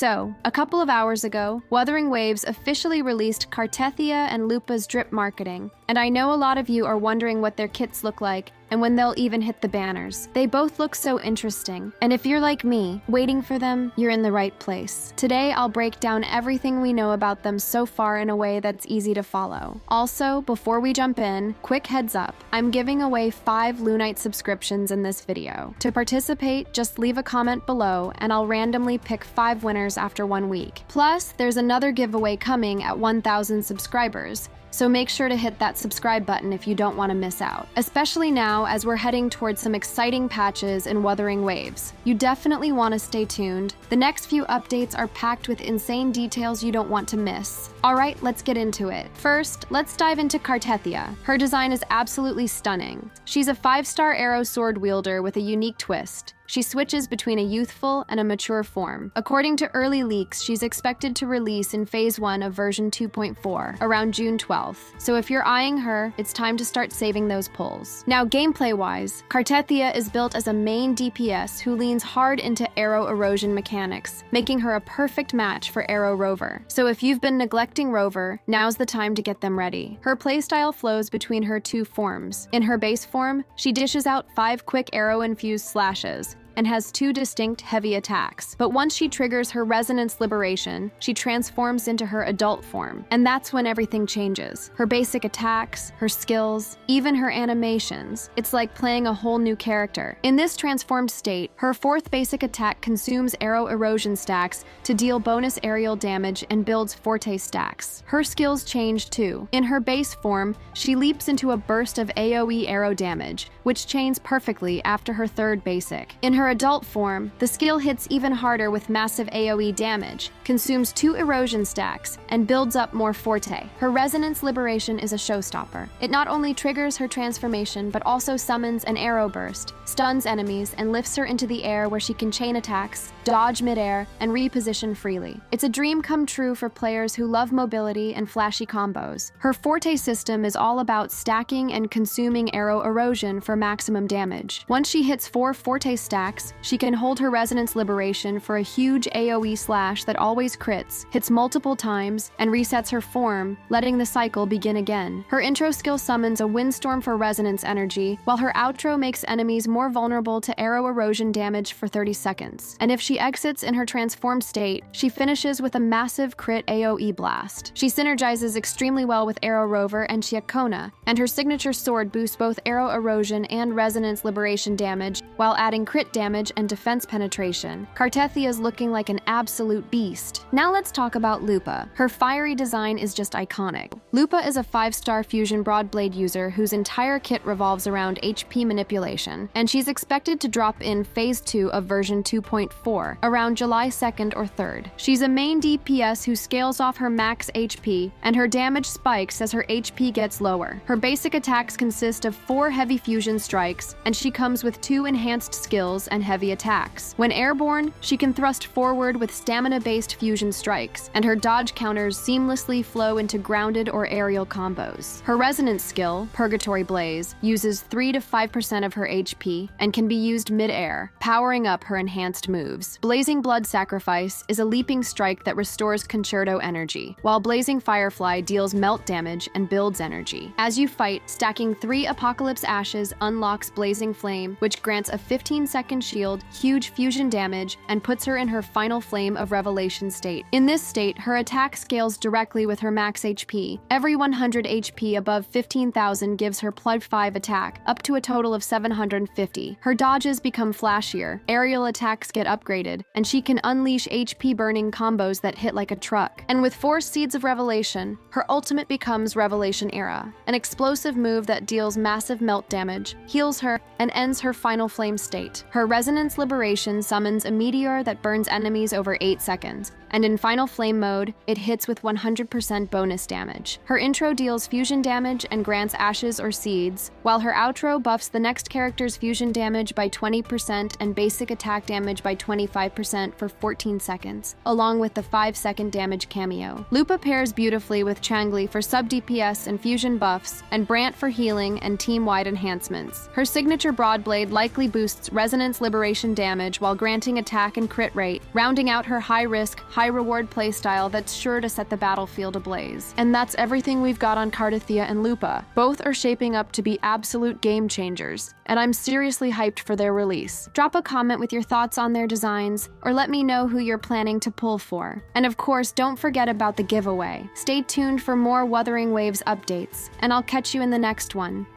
So, a couple of hours ago, Wuthering Waves officially released Cartethiya and Lupa's drip marketing, and I know a lot of you are wondering what their kits look like and when they'll even hit the banners. They both look so interesting, and if you're like me, waiting for them, you're in the right place. Today, I'll break down everything we know about them so far in a way that's easy to follow. Also, before we jump in, quick heads up, I'm giving away 5 Lunite subscriptions in this video. To participate, just leave a comment below, and I'll randomly pick 5 winners after 1 week. Plus, there's another giveaway coming at 1,000 subscribers, so make sure to hit that subscribe button if you don't want to miss out. Especially now as we're heading towards some exciting patches in Wuthering Waves. You definitely want to stay tuned. The next few updates are packed with insane details you don't want to miss. Alright, let's get into it. First, let's dive into Cartethiya. Her design is absolutely stunning. She's a 5-star arrow sword wielder with a unique twist. She switches between a youthful and a mature form. According to early leaks, she's expected to release in Phase 1 of version 2.4, around June 12th. So if you're eyeing her, it's time to start saving those pulls. Now, gameplay-wise, Cartethiya is built as a main DPS who leans hard into arrow erosion mechanics, making her a perfect match for Aero Rover. So if you've been neglecting Rover, now's the time to get them ready. Her playstyle flows between her 2 forms. In her base form, she dishes out 5 quick arrow-infused slashes, and has 2 distinct heavy attacks. But once she triggers her Resonance Liberation, she transforms into her adult form, and that's when everything changes. Her basic attacks, her skills, even her animations. It's like playing a whole new character. In this transformed state, her 4th basic attack consumes arrow erosion stacks to deal bonus aerial damage and builds forte stacks. Her skills change too. In her base form, she leaps into a burst of AoE arrow damage, which chains perfectly after her 3rd basic. In her adult form, the skill hits even harder with massive AoE damage, consumes 2 erosion stacks, and builds up more forte. Her Resonance Liberation is a showstopper. It not only triggers her transformation, but also summons an arrow burst, stuns enemies, and lifts her into the air where she can chain attacks, dodge midair, and reposition freely. It's a dream come true for players who love mobility and flashy combos. Her forte system is all about stacking and consuming arrow erosion for maximum damage. Once she hits 4 forte stacks, she can hold her Resonance Liberation for a huge AoE slash that always crits, hits multiple times, and resets her form, letting the cycle begin again. Her intro skill summons a windstorm for resonance energy, while her outro makes enemies more vulnerable to arrow erosion damage for 30 seconds. And if she exits in her transformed state, she finishes with a massive crit AoE blast. She synergizes extremely well with Aero Rover and Chiakona, and her signature sword boosts both arrow erosion and Resonance Liberation damage, while adding crit damage and defense penetration. Cartethiya is looking like an absolute beast. Now let's talk about Lupa. Her fiery design is just iconic. Lupa is a 5-star fusion broadblade user whose entire kit revolves around HP manipulation, and she's expected to drop in Phase 2 of version 2.4, around July 2nd or 3rd. She's a main DPS who scales off her max HP, and her damage spikes as her HP gets lower. Her basic attacks consist of 4 heavy fusion strikes, and she comes with 2 enhanced skills and heavy attacks. When airborne, she can thrust forward with stamina-based fusion strikes, and her dodge counters seamlessly flow into grounded or aerial combos. Her resonance skill, Purgatory Blaze, uses 3 to 5% of her HP and can be used mid-air, powering up her enhanced moves. Blazing Blood Sacrifice is a leaping strike that restores concerto energy, while Blazing Firefly deals melt damage and builds energy. As you fight, stacking 3 Apocalypse Ashes unlocks Blazing Flame, which grants a 15-second shield, huge fusion damage, and puts her in her final flame of revelation state. In this state, her attack scales directly with her max HP. Every 100 HP above 15,000 gives her +5 attack, up to a total of 750. Her dodges become flashier, aerial attacks get upgraded, and she can unleash HP-burning combos that hit like a truck. And with 4 Seeds of Revelation, her ultimate becomes Revelation Era, an explosive move that deals massive melt damage, heals her, and ends her final flame state. Her Resonance Liberation summons a meteor that burns enemies over 8 seconds, and in Final Flame mode, it hits with 100% bonus damage. Her intro deals fusion damage and grants ashes or seeds, while her outro buffs the next character's fusion damage by 20% and basic attack damage by 25% for 14 seconds, along with the 5-second damage cameo. Lupa pairs beautifully with Changli for sub DPS and fusion buffs, and Brant for healing and team-wide enhancements. Her signature Broadblade likely boosts Resonance Liberation damage while granting attack and crit rate, rounding out her high-risk, high-reward playstyle that's sure to set the battlefield ablaze. And that's everything we've got on Cartethiya and Lupa. Both are shaping up to be absolute game changers, and I'm seriously hyped for their release. Drop a comment with your thoughts on their designs, or let me know who you're planning to pull for. And of course, don't forget about the giveaway. Stay tuned for more Wuthering Waves updates, and I'll catch you in the next one.